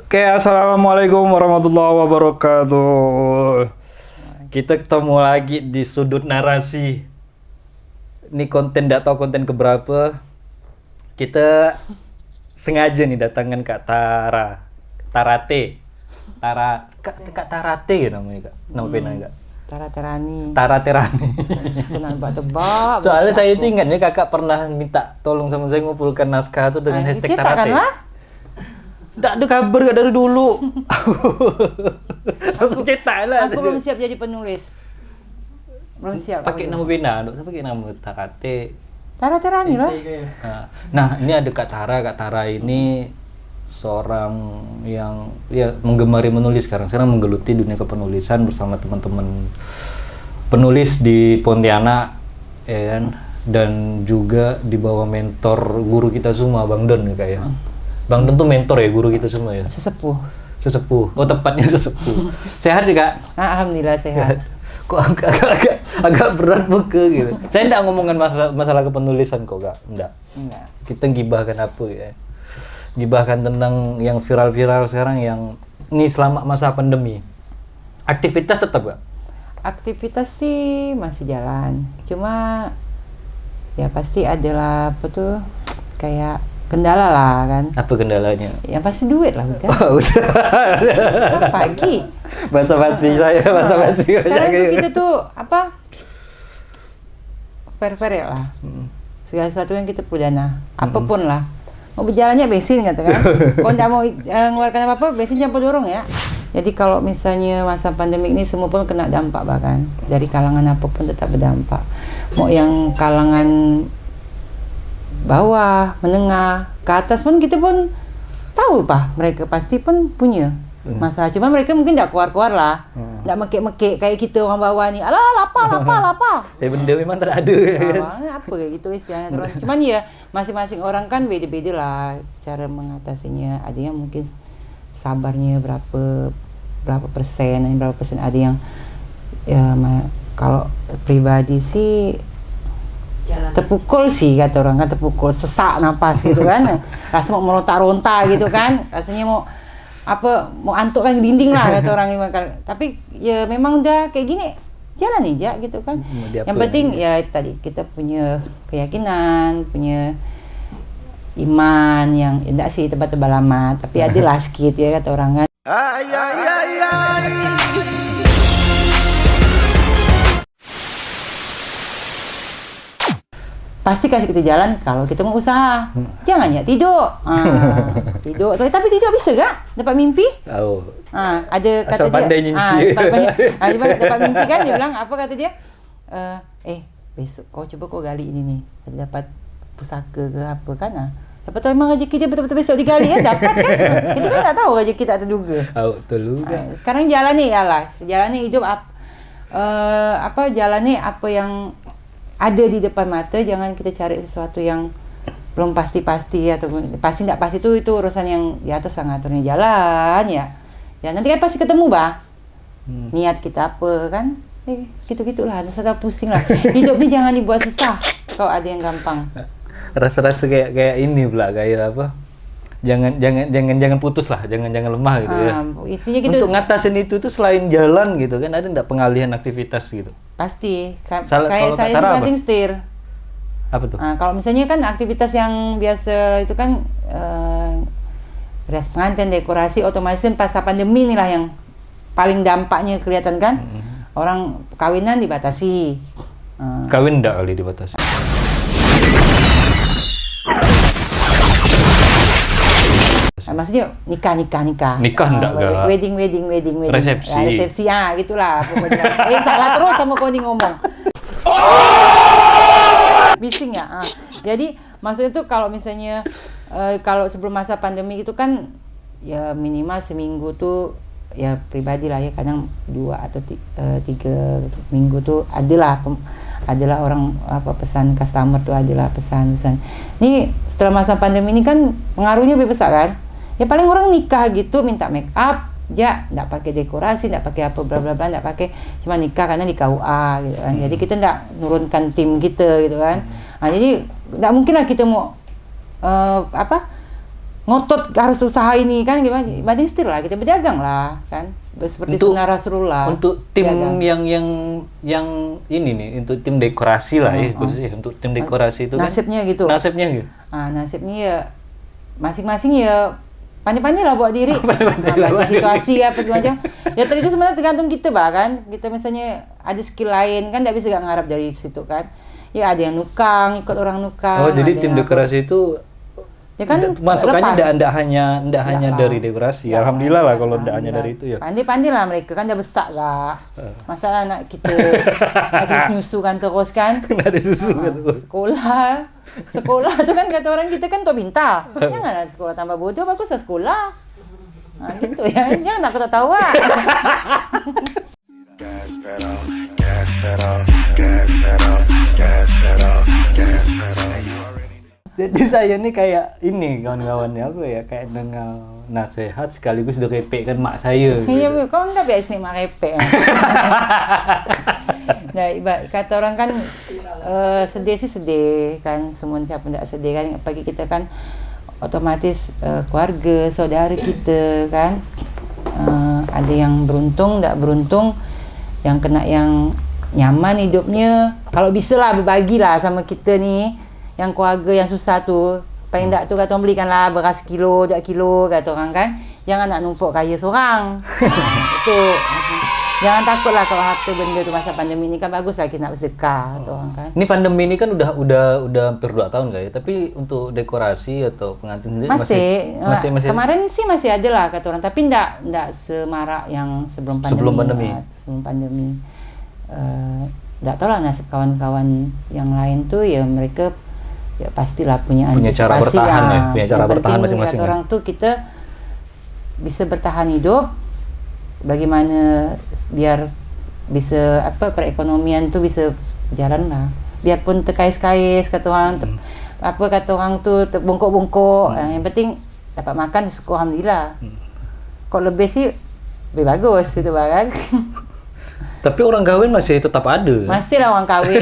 Oke, assalamualaikum warahmatullahi wabarakatuh. Kita ketemu lagi di sudut narasi. Ini konten, nggak tahu konten keberapa. Kita sengaja nih datangkan Kak Tarate. Kak Tarate ya namanya Kak. Nama penanya Kak. Tara-terani. Taraterani. Kenal tebak. Soalnya saya itu ingatnya Kakak pernah minta tolong sama saya ngumpulkan naskah itu dengan hashtag cetak Tarate. kan lah? Nggak ada kabar gak dari dulu. Langsung cetak lah. Aku belum siap jadi penulis. Belum siap. Pakai nama bina, saya pakai nama Tarate. Tara-terani lah. Nah, ini ada Kak Tara. Kak Tara ini seorang yang ya menggemari menulis sekarang menggeluti dunia kepenulisan bersama teman-teman penulis di Pontianak, ya kan? Dan juga di bawah mentor guru kita semua, Bang Don ya Kak ya. Bang Don tuh mentor ya guru kita semua ya. Sesepuh. Oh, tepatnya sesepuh. Sehat ya Kak? Alhamdulillah sehat. Kok agak berat buka gitu. Saya enggak ngomongin masalah kepenulisan kok Kak. Enggak. Kita gibahkan apa ya. Gibahkan tentang yang viral-viral sekarang yang ini selama masa pandemi. Aktivitas tetap Kak? Aktivitas sih masih jalan. Cuma ya pasti adalah apa tuh kayak kendala lah kan. Apa kendalanya? Ya pasti duit lah udah. Oh, udah. Pagi. Basa-basi saya, basa-basi. Karena itu kita tuh apa? Fair-fair ya lah. Segala sesuatu yang kita pidana, apapun lah. Mau berjalannya bensin katakan. Kalau nggak mau ngeluarkan apa-apa, bensin jangan dorong ya. Jadi kalau misalnya masa pandemi ini semua pun kena dampak bahkan dari kalangan apapun tetap berdampak. Mau yang kalangan bawah, menengah, ke atas pun kita pun tahu Pak, mereka pasti pun punya masalah. Cuma mereka mungkin nggak keluar-keluar lah, nggak mekek-mekek kayak kita orang bawah nih. Alah, lapar. Benda memang tak ada kan? Apa kayak gitu istilahnya. Cuman ya masing-masing orang kan beda-beda lah cara mengatasinya. Ada yang mungkin sabarnya berapa persen, ada yang ya kalau pribadi sih terpukul sih kata orang kan, terpukul sesak napas gitu kan, rasa mau meronta-ronta gitu kan, rasanya mau antuk kan dinding lah kata orang. Tapi ya memang udah kayak gini jalan aja gitu kan. Yang penting ya tadi kita punya keyakinan, punya iman yang enggak sih tebal-tebal amat, tapi adalah sedikit ya kata orang kan. Pasti kasih kita jalan kalau kita mau usaha. Jangan ya tidur. Tidur. Tapi tidur bisa gak? Dapat mimpi? Tahu. Ada kata asal dia. Dapat mimpi kan dia bilang apa kata dia? Besok kau gali ini nih. Dapat pusaka ke apa kan? Dapat tahu memang rezeki dia betul-betul besok digali kan? Dapat kan? Kita kan tak tahu rezeki tak terduga. Tahu betul juga. Sekarang jalani jalani hidup jalani apa yang ada di depan mata, jangan kita cari sesuatu yang belum pasti atau pasti tidak pasti itu urusan yang di atas yang ngaturnya jalan ya. Ya nanti kan pasti ketemu niat kita apa kan? Gitu-gitulah, nggak usah pusing lah. Hidup ini jangan dibuat susah. Kalau ada yang gampang. Rasa-rasa kayak ini pula kayak apa? Jangan putus lah, jangan lemah gitu ya. Intinya gitu. Untuk ngatasin itu tuh selain jalan gitu kan, ada nggak pengalihan aktivitas gitu? Pasti. Kayak sih saya banting setir. Apa tuh? Kalau misalnya kan aktivitas yang biasa itu kan rias pengantin, dekorasi, otomatis pas pandemi inilah yang paling dampaknya kelihatan kan. Orang kawinan dibatasi. Kawin enggak kali dibatasi? Maksudnya nikah. Nikah enggak gak? Wedding. Resepsi. Ya, resepsi gitulah pokoknya. Salah terus sama kau nih ngomong. Bising ya. Jadi maksudnya tuh kalau misalnya kalau sebelum masa pandemi itu kan ya minimal seminggu tuh ya pribadi lah ya, kadang 2 atau 3 minggu tuh adalah orang pesan customer tuh adalah pesan. Ini setelah masa pandemi ini kan pengaruhnya lebih besar kan. Ya paling orang nikah gitu minta make up, enggak pakai dekorasi, enggak pakai apa bla bla bla, enggak pakai, cuma nikah karena di KUA gitu kan. Jadi kita enggak nurunkan tim kita gitu kan. Jadi enggak mungkin lah kita mau ngotot harus usaha ini kan gimana, banding setir lah, kita berdagang lah kan, seperti sunnah Rasulullah. Untuk tim yang ini nih, untuk tim dekorasi lah ya, khususnya untuk tim dekorasi itu nasibnya kan, gitu. Nasibnya gitu. Nasibnya ya masing-masing ya pandai-pandai lah buat diri, baca situasi apa segala macam. Ya tadi itu sebenarnya tergantung kita kan. Kita misalnya ada skill lain kan, tidak bisa gak ngarap dari situ kan. Ya ada yang nukang, ikut orang nukang. Oh jadi tim dekorasi itu ya kan masukannya tidak hanya dari dekorasi. Alhamdulillah lah kalau tidak hanya dari itu ya. Pandai-pandai lah mereka kan udah besar gak. Masalah anak kita nyusu kan terus kan. Ada susu kan terus. Sekolah tuh kan kata orang kita kan tua pintar. Jangan sekolah tambah bodoh, baguslah sekolah. Gitu ya. Jangan takut tertawa. Gas pedal, gas pedal, gas pedal, gas pedal, gas pedal. Jadi saya nih kayak ini kawan-kawannya apa ya, kayak dengar nasihat sekaligus direpek kan mak saya. Iya, gitu. Kau enggak biasa nih mak repek. Nah, kata orang kan sedih sih sedih kan, semua siapa enggak sedih kan, apalagi kita kan otomatis keluarga, saudara kita kan, ada yang beruntung, enggak beruntung, yang kena yang nyaman hidupnya, kalau bisa lah berbagilah sama kita nih, yang keluarga yang susah tu, paling enggak tu kata orang belikan lah beras kilo, 2 kilo kata orang kan, jangan nak numpuk kaya seorang. Itu. Jangan takut lah kalau harta benda tu masa pandemi ni kan, bagus lah kita nak bersedekah atau orang kan. Ini pandemi ini kan udah hampir 2 tahun ya, tapi untuk dekorasi atau pengantin sendiri masih kemarin sih masih ada lah kata orang, tapi enggak semarak yang sebelum pandemi. Sebelum pandemi. Enggak tahu lah nasib kawan-kawan yang lain tuh, ya mereka ya pastilah punya cara bertahan ya, punya cara bertahan masing-masing. Kata orang tuh kita bisa bertahan hidup, bagaimana biar bisa perekonomian tuh bisa jalan lah, biarpun terkais-kais kata orang, kata orang tuh bongkok-bongkok, yang penting dapat makan syukur alhamdulillah. Kok lebih sih lebih bagus gitu kan. Tapi orang kawin masih tetap ada. Masih lah orang kawin.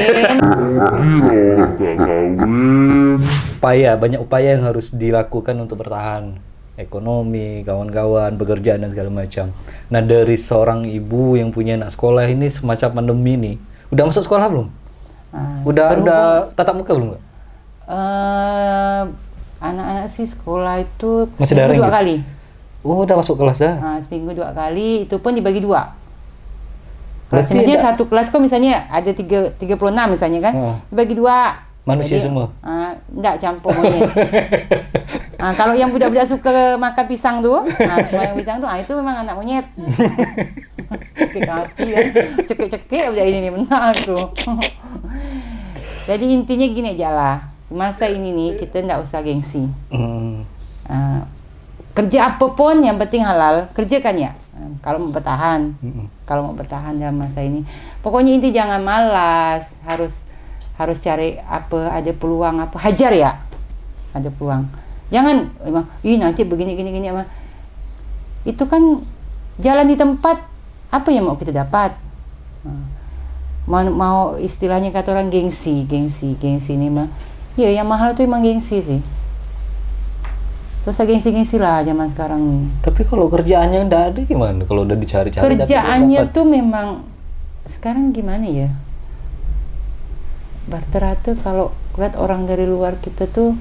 Banyak upaya yang harus dilakukan untuk bertahan. Ekonomi, kawan-kawan, pekerjaan dan segala macam. Nah, dari seorang ibu yang punya anak sekolah ini semacam pandemi ini, udah masuk sekolah belum? Udah tatap muka belum nggak? Anak-anak sih sekolah itu masih seminggu 2 gitu? kali. Oh, udah masuk kelas dah? Seminggu 2 kali, itu pun dibagi 2. Kelas misalnya satu kelas kok misalnya ada 36 misalnya kan, dibagi 2. Manusia jadi, semua? Enggak, campur monyet. Kalau yang budak-budak suka makan pisang tuh, semua yang pisang tuh, itu memang anak monyet. Kaki ya, cekik-cekik budak ini nih, benar tuh. Jadi intinya gini aja lah, masa ini nih kita enggak usah gengsi. Kerja apapun yang penting halal, kerjakan ya. Kalau mau bertahan, dalam masa ini, pokoknya inti jangan malas, harus cari ada peluang hajar ya, ada peluang. Jangan memang, nanti begini itu kan jalan di tempat, apa yang mau kita dapat? Mau istilahnya kata orang gengsi ini mah, ya yang mahal tuh emang gengsi sih. Terus gengsi lah zaman sekarang nih. Tapi kalau kerjaannya nggak ada gimana? Kalau udah dicari-cari kerjaannya tuh memang sekarang gimana ya? Rata-rata kalau lihat orang dari luar kita tuh,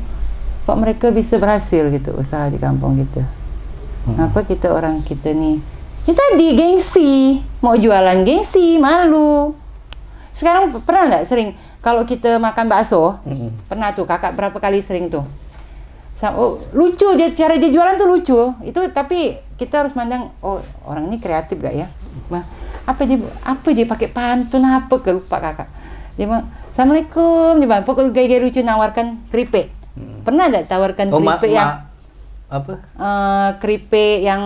kok mereka bisa berhasil gitu usaha di kampung kita. Apa kita orang kita nih? Ya tadi gengsi, mau jualan gengsi, malu. Sekarang pernah nggak sering kalau kita makan bakso? Pernah tuh kakak berapa kali sering tuh. Lucu dia, cara dia jualan tuh lucu itu, tapi kita harus mandang, oh orang ini kreatif gak ya, apa dia pakai pantun apa lupa kakak, dia bilang assalamualaikum, dia bilang pokoknya gaya-gaya lucu nawarkan keripik. Pernah gak tawarkan keripik yang keripik yang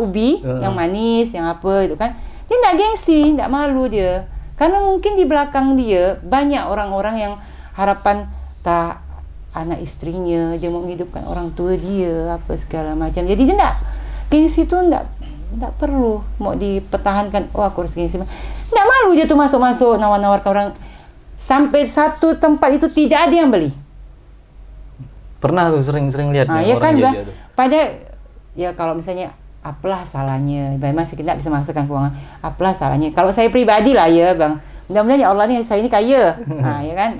ubi yang manis yang apa itu kan, dia nggak gengsi, nggak malu dia, karena mungkin di belakang dia banyak orang-orang yang harapan tak anak istrinya, dia mau menghidupkan orang tua dia, apa segala macam. Jadi dia enggak, gengsi itu enggak perlu mau dipertahankan. Oh aku harus gengsi. Enggak malu dia tuh masuk-masuk nawar-nawarkan orang. Sampai satu tempat itu tidak ada yang beli. Pernah tuh sering-sering lihat nih Ya orang kan, Bang. jajah tuh. Pada ya kalau misalnya apalah salahnya, memang kita tidak bisa masukkan keuangan. Apalah salahnya? Kalau saya pribadi lah ya, Bang. Mudah-mudahan ya Allah nih saya ini kaya. Ya kan?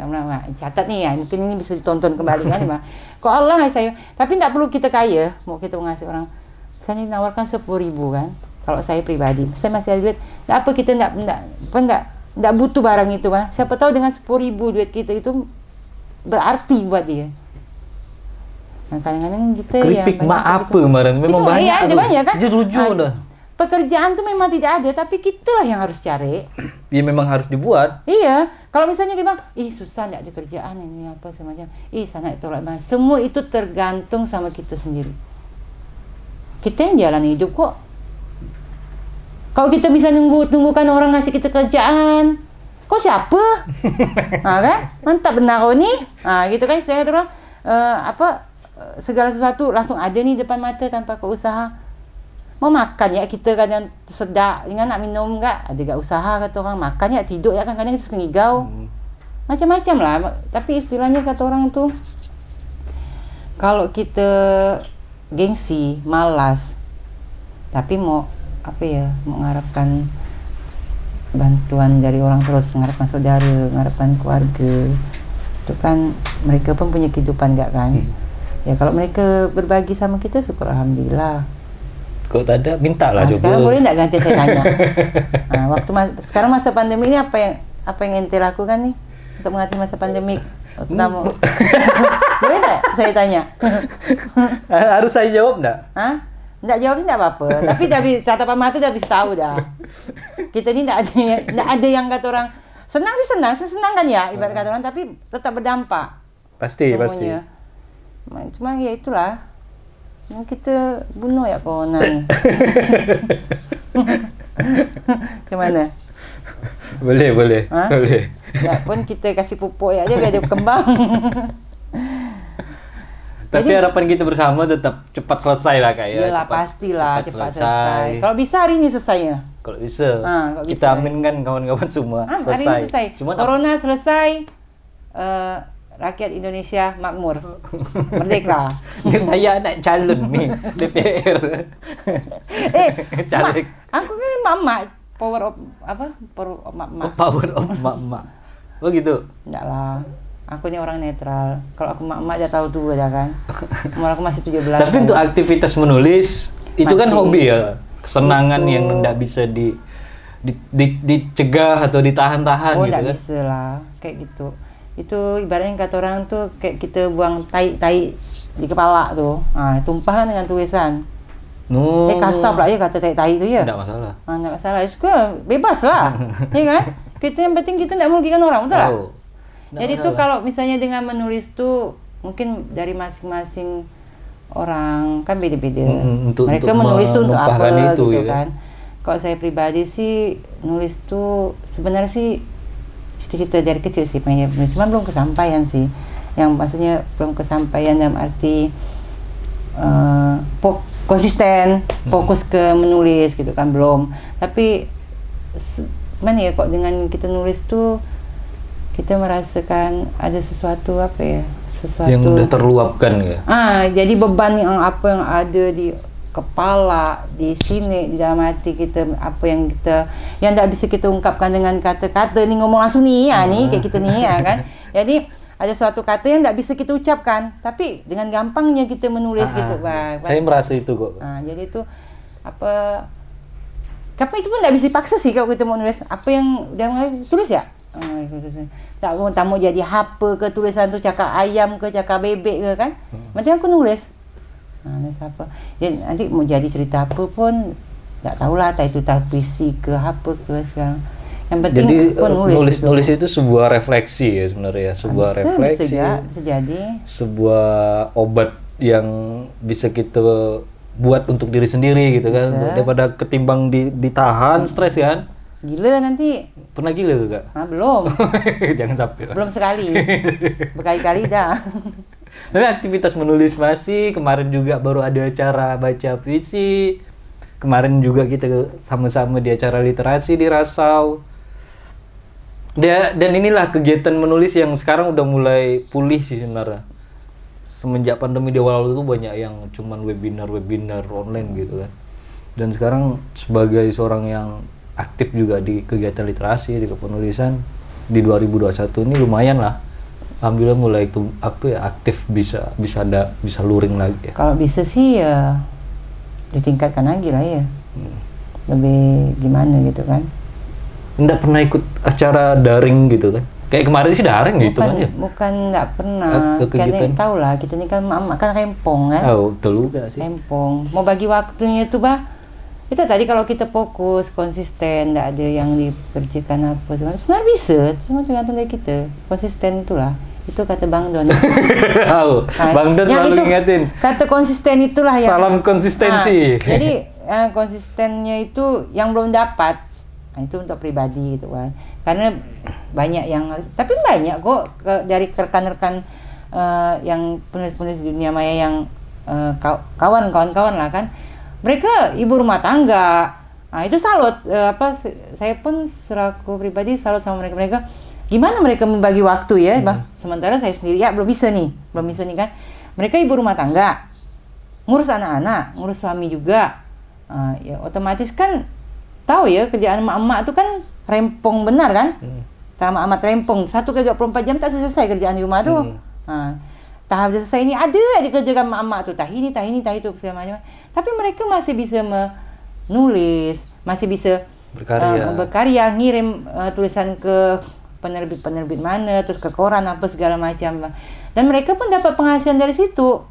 Catat nih ya, mungkin ini bisa ditonton kembali kan, Bang. Kok Allah nggak saya, tapi tidak perlu kita kaya, mau kita ngasih orang. Misalnya nawarkan 10.000 kan. Kalau saya pribadi, saya masih ada duit. Apa kita tidak butuh barang itu, Bang. Siapa tahu dengan 10.000 duit kita itu berarti buat dia. Nah, kadang-kadang kita Keripik mak apa kemarin? Memang itu, banyak ada tuh. banyak kan. Jujur dah. Pekerjaan tuh memang tidak ada, tapi kitalah yang harus cari. Ya memang harus dibuat. Iya, kalau misalnya dia bilang, susah nggak ada kerjaan ini apa semacam, sangat tolak banget. Semua itu tergantung sama kita sendiri. Kita yang jalan hidup kok. Kalau kita bisa nunggukan orang ngasih kita kerjaan, kok siapa? Kan? Mantap benar kau nih. Gitu kan saya kata orang, segala sesuatu langsung ada nih depan mata tanpa kau usaha. Mau makan ya kita kadang tersedak dengan nak minum enggak ada gak usaha kata orang, makan ya tidur ya kan kadang kita suka ngigau. Macam-macam lah, tapi istilahnya kata orang tuh kalau kita gengsi, malas tapi mau mengharapkan bantuan dari orang terus, mengharapkan saudara, mengharapkan keluarga, itu kan mereka pun punya kehidupan enggak kan. Ya kalau mereka berbagi sama kita syukur alhamdulillah. Kok tak ada, minta lah coba. Sekarang boleh enggak ganti saya tanya? Sekarang masa pandemi ini apa yang ente lakukan nih untuk mengatasi masa pandemik? Boleh enggak saya tanya? Harus saya jawab enggak? Enggak jawab sih enggak apa-apa. Tapi tatapan mata dah bisa tahu dah. Kita ni enggak ada yang kata orang senang sih senang kan ya ibarat kata orang, tapi tetap berdampak. Pasti. Cuma ya itulah. Kita bunuh ya corona nih. Gimana? Boleh. Ya pun kita kasih pupuk ya aja biar dia berkembang. Tapi harapan kita bersama tetap cepat selesai lah Kak ya. Iyalah pastilah cepat selesai. Kalau bisa hari ini selesainya. Kalau bisa. Kita aminkan kawan-kawan semua selesai. Hari ini selesai. Cuman corona selesai. Rakyat Indonesia makmur, merdeka. Saya nak calon nih DPR. Caleg. Aku kan mama power of mak. Power of mak. Oh gitu. Enggak lah. Aku ini orang netral. Kalau aku mak dah tahu tua dah kan. Umur aku masih 17. Tapi untuk aktivitas menulis itu kan hobi ya, kesenangan yang tidak bisa dicegah atau ditahan-tahan gitu kan. Enggak bisa lah, kayak gitu. Itu ibaratnya kata orang tuh kayak kita buang tai di kepala tuh. Tumpah kan dengan tulisan. Kasar pula ya kata tai itu ya. Tidak masalah. Tidak masalah. Sekolah bebas lah. Ya kan? Kita yang penting kita tidak merugikan orang, betul tak? Jadi tuh kalau misalnya dengan menulis tuh mungkin dari masing-masing orang kan beda-beda. Mereka menulis tuh untuk apa gitu kan. Kalau saya pribadi sih nulis tuh sebenarnya sih cita-cita dari kecil sih pengen menulis, cuma belum kesampaian sih. Yang maksudnya belum kesampaian dalam arti konsisten, fokus ke menulis gitu kan belum. Tapi mana ya kok dengan kita nulis tuh kita merasakan ada sesuatu sesuatu yang udah terluapkan ya. Jadi beban yang ada di kepala, di sini, di dalam hati kita, apa yang tidak bisa kita ungkapkan dengan kata-kata nih, ngomong langsung nih nih kayak kita nih ya kan. Jadi ada suatu kata yang tidak bisa kita ucapkan, tapi dengan gampangnya kita menulis gitu. Saya merasa itu kok. Jadi itu tapi itu pun tidak bisa dipaksa sih kalau kita mau nulis apa yang udah tulis ya. Tak mau jadi apa ke tulisan tu cakap ayam ke cakap bebek ke kan. Nanti aku nulis. Nulis apa. Jadi nanti mau jadi cerita apa pun tak tahulah, tak itu tak puisi ke apa ke sekarang. Yang penting jadi aku nulis itu sebuah refleksi ya sebenarnya, sebuah refleksi. Bisa jadi sebuah obat yang bisa kita buat untuk diri sendiri gitu kan, daripada ketimbang ditahan stres kan. Gila nanti. Pernah gila gak? Belum. Jangan sampai. Belum sekali. Berkali-kali dah. Tapi aktivitas menulis masih, kemarin juga baru ada acara baca puisi. Kemarin juga kita sama-sama di acara literasi di Rasau. Dan inilah kegiatan menulis yang sekarang udah mulai pulih sih sebenarnya. semenjak pandemi di awal itu banyak yang cuman webinar online gitu kan. Dan sekarang sebagai seorang yang aktif juga di kegiatan literasi, di kepenulisan di 2021 ini lumayan lah. Alhamdulillah mulai itu aktif bisa luring lagi ya. Kalau bisa sih ya ditingkatkan lagi lah ya. Lebih gimana gitu kan. Nggak pernah ikut acara daring gitu kan? Kayak kemarin sih daring gitu kan ya? Bukan nggak pernah. Karena tahu lah kita ini kan mama kan rempong kan. Oh, betul juga sih. Rempong. Mau bagi waktunya itu itu tadi kalau kita fokus, konsisten, nggak ada yang dikerjakan apa sebenarnya bisa, cuma tergantung dari kita. Konsisten itulah. Itu kata Bang Don. Bang Don selalu ingetin. Kata konsisten itulah yang salam konsistensi. Jadi konsistennya itu yang belum dapat. Nah, itu untuk pribadi gitu kan. Karena banyak yang, tapi banyak kok dari rekan-rekan yang penulis-penulis di dunia maya yang kawan-kawan lah kan. Mereka ibu rumah tangga. Nah, itu salut. Saya pun selaku pribadi salut sama mereka. Gimana mereka membagi waktu ya, Bang? Sementara saya sendiri belum bisa nih kan. Mereka ibu rumah tangga, ngurus anak-anak, ngurus suami juga. Ya otomatis kan tahu ya kerjaan emak-emak itu kan rempong benar kan? Sama amat rempong. 1 ke 24 jam tak selesai kerjaan di rumah tuh. Tahap selesai ini ada dikerjakan emak-emak tuh, tah ini itu segala macam. Tapi mereka masih bisa menulis, masih bisa berkarya, ngirim tulisan ke penerbit mana, terus ke koran apa segala macam. Dan mereka pun dapat penghasilan dari situ.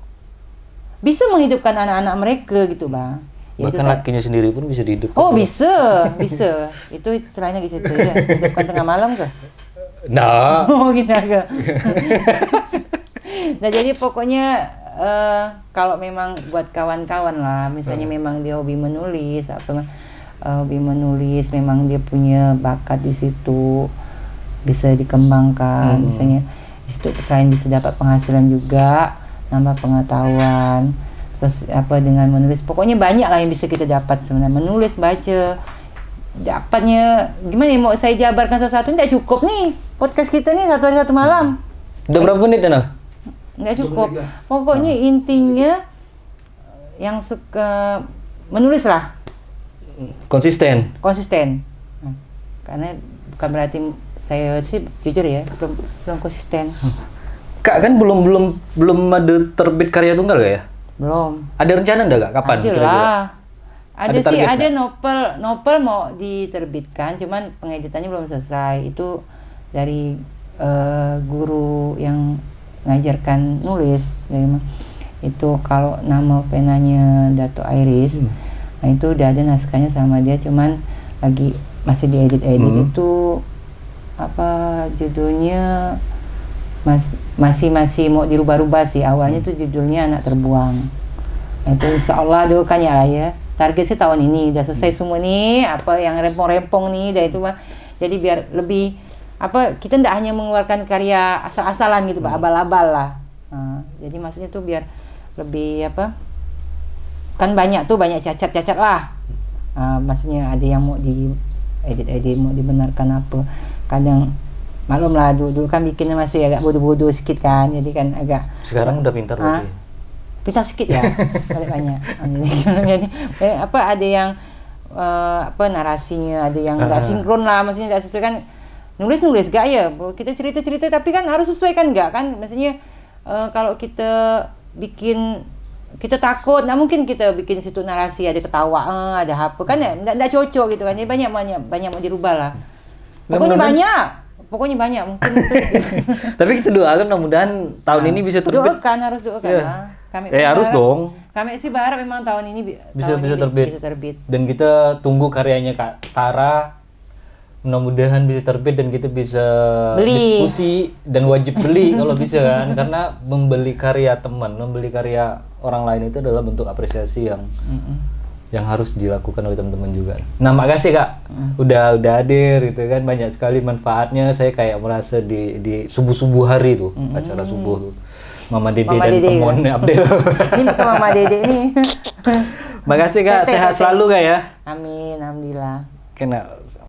Bisa menghidupkan anak-anak mereka gitu, Bang. Ya, bahkan lakinya sendiri pun bisa dihidupkan. Oh, bisa. Itu lainnya gitu ya. Hidupkan tengah malam ke? Nah. Oh, gitu ke. Nah, jadi pokoknya kalau memang buat kawan-kawan lah, misalnya memang dia hobi menulis memang dia punya bakat di situ, bisa dikembangkan. Misalnya di situ selain bisa dapat penghasilan juga, nambah pengetahuan, terus dengan menulis, pokoknya banyak lah yang bisa kita dapat sebenarnya. Menulis, baca, dapatnya gimana ya, mau saya jabarkan satu-satu tidak cukup nih podcast kita nih 1 hari 1 malam. Udah berapa menit Dana? Nggak cukup. Pokoknya intinya yang suka menulis lah. Konsisten. Karena bukan berarti saya sih jujur ya belum konsisten. Kak kan belum ada terbit karya tunggal gak ya? Belum. Ada rencana enggak Kak? Kapan? Ada lah. Ada sih, ada gak? novel mau diterbitkan, cuman pengeditannya belum selesai. Itu dari guru yang ngajarkan nulis itu, kalau nama penanya Dato Iris. Nah itu udah ada naskahnya sama dia, cuman masih diedit itu judulnya masih mau dirubah-rubah sih. Awalnya tuh judulnya Anak Terbuang. Nah, itu insya Allah doakan ya lah ya, target sih tahun ini udah selesai semua nih yang rempong-rempong nih, dan itu jadi biar lebih kita tidak hanya mengeluarkan karya asal-asalan gitu, abal-abal lah. Jadi maksudnya tuh biar lebih kan banyak cacat-cacat lah. Maksudnya ada yang mau diedit, mau dibenarkan kadang maklum lah, dulu kan bikinnya masih agak bodoh-bodoh sedikit kan, jadi kan agak. Sekarang udah pintar berarti. Pintar sedikit ya, banyak. Jadi ada yang narasinya ada yang nggak sinkron lah, maksudnya nggak sesuai kan. Nulis gak ya, kita cerita tapi kan harus sesuai kan, enggak kan, maksudnya kalau kita bikin, kita takut, nah mungkin kita bikin situ narasi ada ketawa, ada apa kan ya, enggak cocok gitu kan. Jadi banyak mau dirubah lah. Pokoknya banyak mungkin. Tapi kita doakan mudah-mudahan tahun ini bisa terbit. Harus doakan. Yeah. Kami harus dong. Kami sih berharap memang tahun ini bisa terbit. Dan kita tunggu karyanya Kak Tara. Mudah-mudahan bisa terbit dan kita bisa diskusi dan wajib beli kalau bisa kan, karena membeli karya teman, membeli karya orang lain itu adalah bentuk apresiasi yang harus dilakukan oleh teman-teman juga. Nah, makasih Kak udah hadir gitu kan, banyak sekali manfaatnya. Saya kayak merasa di subuh hari tuh, acara subuh tuh. Mama Dede dan temennya Abdel. Ini bukan Mama Dede nih. Makasih Kak, sehat selalu Kak ya. Amin, alhamdulillah. Kena